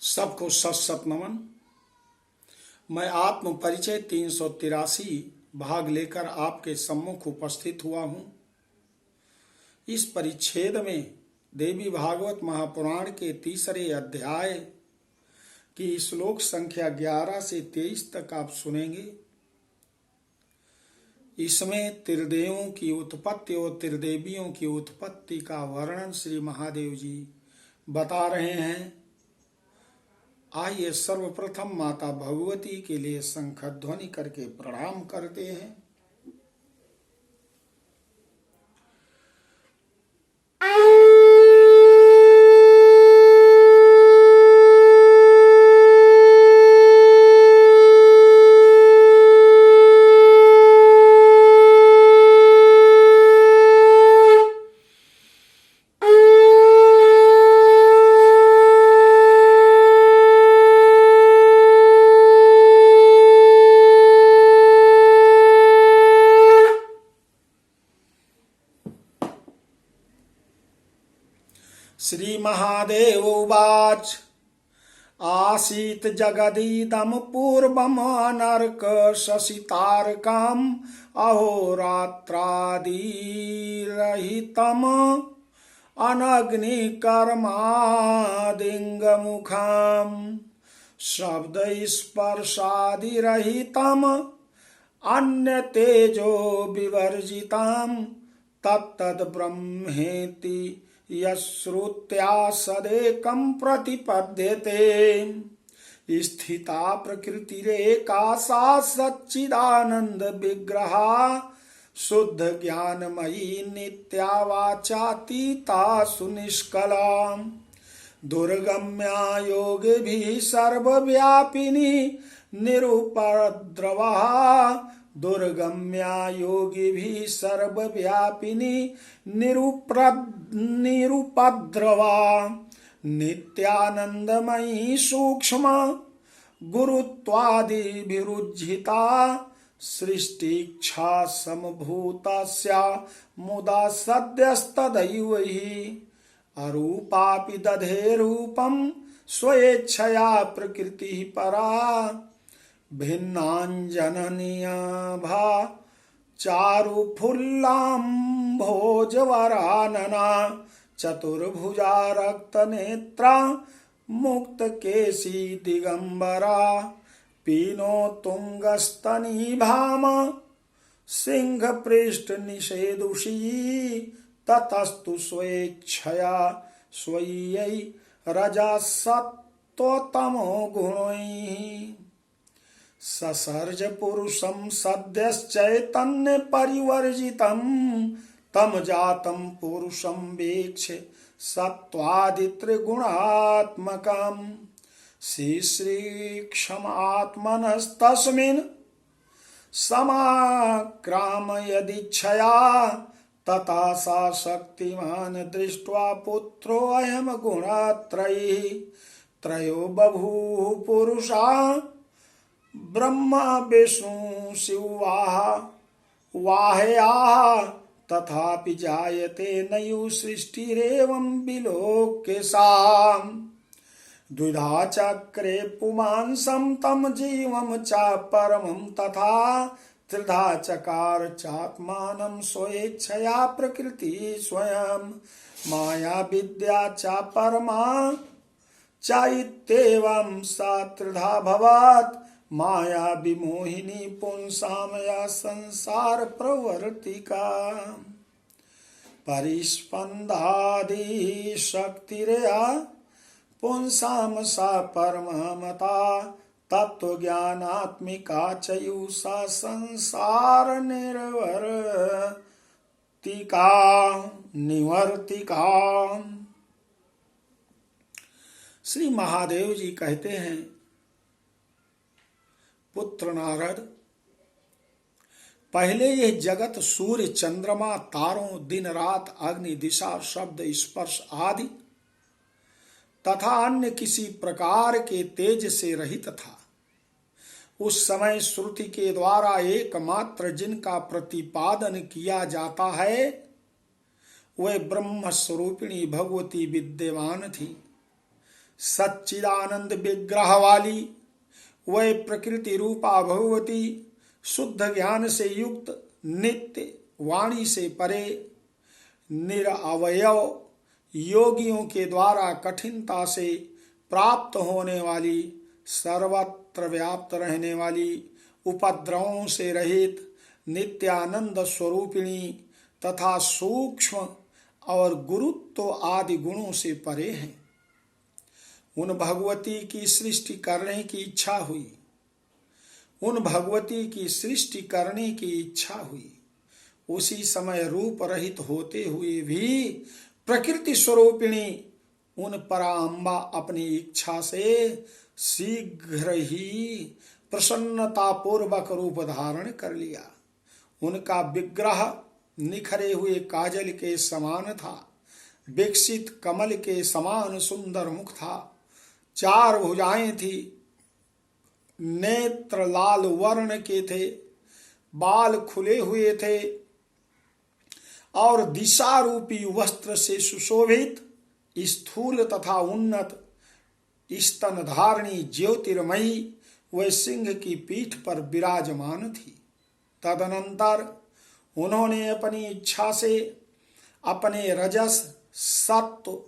सबको सत सत नमन। मैं आत्म परिचय 383 भाग लेकर आपके सम्मुख उपस्थित हुआ हूँ। इस परिच्छेद में देवी भागवत महापुराण के तीसरे अध्याय की श्लोक संख्या 11 से 23 तक आप सुनेंगे। इसमें त्रिदेवों की उत्पत्ति और त्रिदेवियों की उत्पत्ति का वर्णन श्री महादेव जी बता रहे हैं। आइए सर्वप्रथम माता भगवती के लिए शंख ध्वनि करके प्रणाम करते हैं। श्री महादेव उवाच आसीत जगदीदं पूर्वम् अनर्क शशितारकम् अहोरात्रादिरहितम् अनग्निकर्मादिङ्गमुखम् शब्दस्पर्शादिरहितम् अन्यतेजो विवर्जितम् तत्तद्ब्रह्मेति यश्रुत्या सदेकं प्रतिपद्यते। स्थिता प्रकृतिरेका सा सच्चिदानंद विग्रहा शुद्ध ज्ञानमयी नित्या वाचातीता सुनिष्कला दुर्गम्या योगिभिः सर्वव्यापिनी निरुपद्रवा दुर्गम्या योगिभिः सर्वव्यापिनी निरुपद्रवा नित्यानंदमयी सूक्ष्म गुरुत्वादिभिरुज्झिता सृष्टिच्छा समभूतस्या मुदा सद्यस्तदैव हि अरूपापि दधे रूपं स्वेच्छया प्रकृतिः परा भिन्नाञ्जननियाभा चारुफुल्लाम्भोजवरानना चतुर्भुजा रक्तनेत्रा मुक्तकेशी दिगंबरा पीनो तुंगस्तनीभाम सिंहपृष्ठनिषेदुषी ततस्तु स्वेच्छया स्वीयै रजसत्त्वतमो गुणैः ससर्ज पुरुषं सद्यश्चैतन्य परिवर्जितं तम जातं पुरुषं वीक्ष्य सत्त्वादित्रिगुणात्मकं श्रीक्षमात्मनस्तस्मिन् समाक्रामयदिच्छया तथा सा शक्तिमान् दृष्ट्वा पुत्रोऽयं गुणत्रयीः त्रयो बभूव पुरुषा ब्रह्मा विष्णु शिवाह्याः तथापि जायते नयु सृष्टिरेवं विलोक्य साम् द्विधा चक्रे पुमांसं तं जीवं च परमं तथा त्रिधा चकार चात्मानं स्वेच्छया प्रकृति स्वयं माया विद्या च परमा चाइत्येवं सा त्रिधा भवात् माया विमोहिनी पुंसाम या संसार प्रवर्तिका परिस्पंदादि शक्तिरया पुंसाम सा परममता तत्वज्ञानात्मिका चयुषा संसार निवर्तिका। श्री महादेव जी कहते हैं, पुत्र नारद, पहले यह जगत सूर्य चंद्रमा तारों दिन रात अग्नि दिशा शब्द स्पर्श आदि तथा अन्य किसी प्रकार के तेज से रहित था। उस समय श्रुति के द्वारा एकमात्र जिनका प्रतिपादन किया जाता है वह ब्रह्म स्वरूपिणी भगवती विद्यमान थी। सच्चिदानंद विग्रह वाली वह प्रकृति रूपा भगवती शुद्ध ज्ञान से युक्त नित्य वाणी से परे निरअवयव योगियों के द्वारा कठिनता से प्राप्त होने वाली सर्वत्र व्याप्त रहने वाली उपद्रवों से रहित नित्यानंद स्वरूपिणी तथा सूक्ष्म और गुरुत्व आदि गुणों से परे हैं। उन भगवती की सृष्टि करने की इच्छा हुई, उन भगवती की सृष्टि करने की इच्छा हुई। उसी समय रूप रहित होते हुए भी प्रकृति स्वरूपिणी उन पराम्बा अपनी इच्छा से शीघ्र ही प्रसन्नता पूर्वक रूप धारण कर लिया। उनका विग्रह निखरे हुए काजल के समान था, विकसित कमल के समान सुंदर मुख था, चार भुजाएं थी, नेत्र लाल वर्ण के थे, बाल खुले हुए थे और दिशा रूपी वस्त्र से सुशोभित स्थूल तथा उन्नत स्तन धारणी ज्योतिर्मयी वह सिंह की पीठ पर विराजमान थी। तदनंतर उन्होंने अपनी इच्छा से अपने रजस सत्व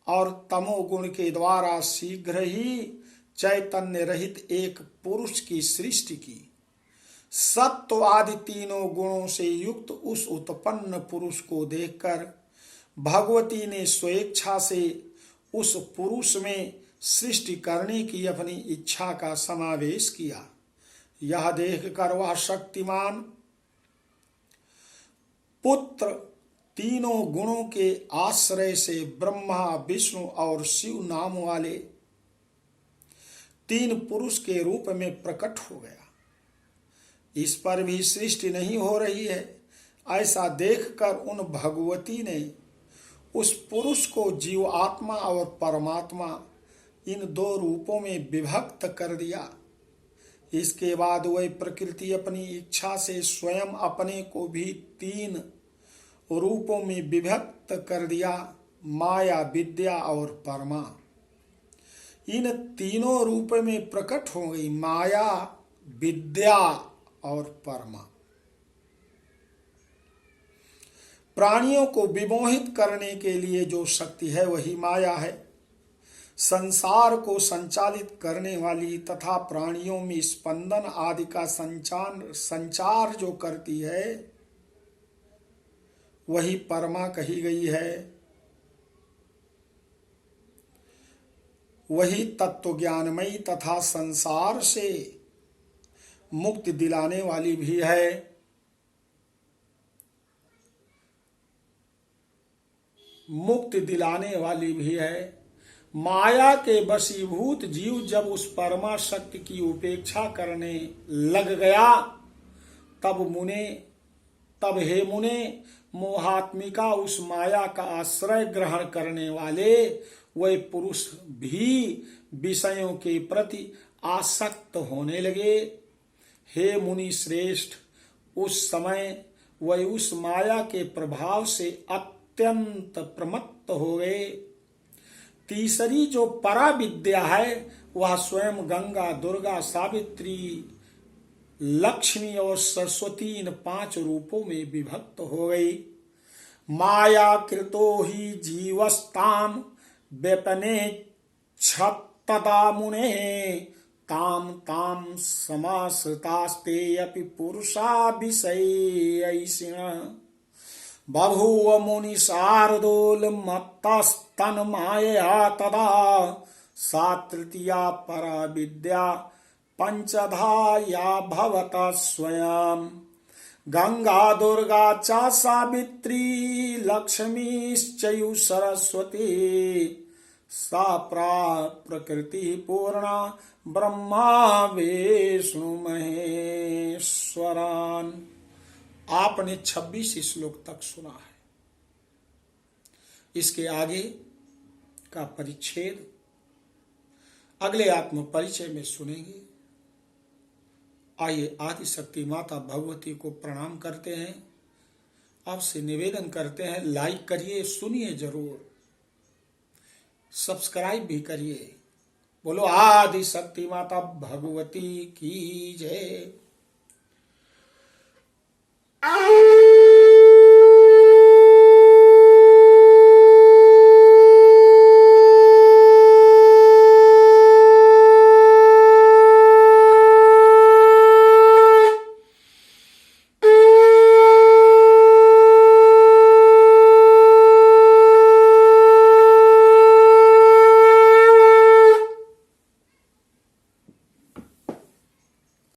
और तमोगुण के द्वारा शीघ्र ही चैतन्य रहित एक पुरुष की सृष्टि की। सत्व आदि तीनों गुणों से युक्त उस उत्पन्न पुरुष को देखकर भगवती ने स्वेच्छा से उस पुरुष में सृष्टि करने की अपनी इच्छा का समावेश किया। यह देखकर वह शक्तिमान पुत्र तीनों गुणों के आश्रय से ब्रह्मा विष्णु और शिव नाम वाले तीन पुरुष के रूप में प्रकट हो गया। इस पर भी सृष्टि नहीं हो रही है, ऐसा देखकर उन भगवती ने उस पुरुष को जीवात्मा और परमात्मा इन दो रूपों में विभक्त कर दिया। इसके बाद वह प्रकृति अपनी इच्छा से स्वयं अपने को भी तीन रूपों में विभक्त कर दिया, माया, विद्या और परमा। इन तीनों रूप में प्रकट हो गई माया, विद्या और परमा। प्राणियों को विमोहित करने के लिए जो शक्ति है वही माया है। संसार को संचालित करने वाली तथा प्राणियों में स्पंदन आदि का संचार जो करती है वही परमा कही गई है। वही तत्व ज्ञानमयी तथा संसार से मुक्ति दिलाने वाली भी है। मुक्ति दिलाने वाली भी है। माया के वशीभूत जीव जब उस परमा शक्ति की उपेक्षा करने लग गया तब हे मुने मोहात्मिका उस माया का आश्रय ग्रहण करने वाले वह पुरुष भी विषयों के प्रति आसक्त होने लगे। हे मुनि श्रेष्ठ, उस समय वह उस माया के प्रभाव से अत्यंत प्रमत्त हो गए। तीसरी जो परा विद्या है वह स्वयं गंगा, दुर्गा, सावित्री, लक्ष्मी और सरस्वती इन पांच रूपों में विभक्त हो गई। माया कृतो ही जीवस्ताम व्यपने छत्तदा मुने ताम ताम समाश्रितास्ते अपि पुरुषा विषयैषिण बभूव मुनि शार्दूल मत्तस्तन मायया तदा सा तृतीया परा विद्या पंचधा या भवता स्वयं गंगा दुर्गा च सावित्री लक्ष्मीश्चयु सरस्वती सा प्रकृति पूर्णा ब्रह्मा विष्णु महेश्वरान। आपने 26 श्लोक तक सुना है। इसके आगे का परिच्छेद अगले आत्म परिचय में सुनेंगे। आइए आदि शक्ति माता भगवती को प्रणाम करते हैं। आपसे निवेदन करते हैं लाइक करिए, सुनिए जरूर, सब्सक्राइब भी करिए। बोलो आदि शक्ति माता भगवती की जय।